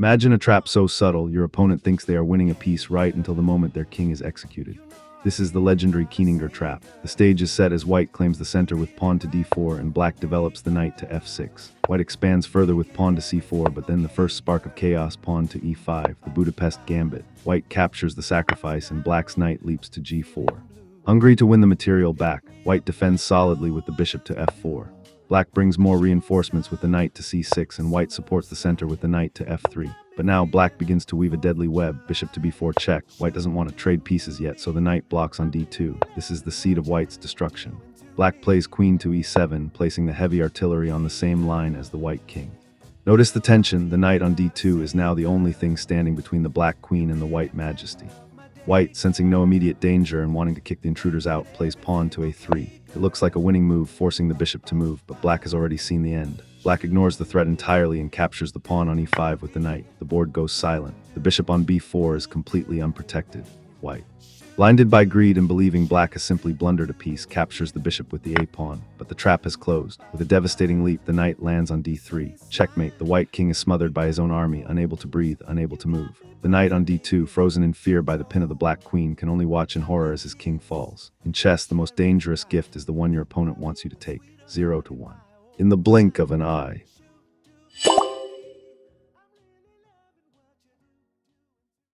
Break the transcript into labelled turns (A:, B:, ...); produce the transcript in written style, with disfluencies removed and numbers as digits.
A: Imagine a trap so subtle, your opponent thinks they are winning a piece right until the moment their king is executed. This is the legendary Kieninger Trap. The stage is set as white claims the center with pawn to d4 and black develops the knight to f6. White expands further with pawn to c4, but then the first spark of chaos, pawn to e5, the Budapest Gambit. White captures the sacrifice and black's knight leaps to g4. Hungry to win the material back, white defends solidly with the bishop to f4. Black brings more reinforcements with the knight to c6 and white supports the center with the knight to f3. But now black begins to weave a deadly web, bishop to b4 check. White doesn't want to trade pieces yet, so the knight blocks on d2. This is the seed of white's destruction. Black plays queen to e7, placing the heavy artillery on the same line as the white king. Notice the tension, the knight on d2 is now the only thing standing between the black queen and the white majesty. White, sensing no immediate danger and wanting to kick the intruders out, plays pawn to a3. It looks like a winning move, forcing the bishop to move, but black has already seen the end. Black ignores the threat entirely and captures the pawn on e5 with the knight. The board goes silent. The bishop on b4 is completely unprotected. White, blinded by greed and believing black has simply blundered a piece, captures the bishop with the a-pawn, but the trap has closed. With a devastating leap, the knight lands on d3. Checkmate, the white king is smothered by his own army, unable to breathe, unable to move. The knight on d2, frozen in fear by the pin of the black queen, can only watch in horror as his king falls. In chess, the most dangerous gift is the one your opponent wants you to take, 0 to 1. In the blink of an eye.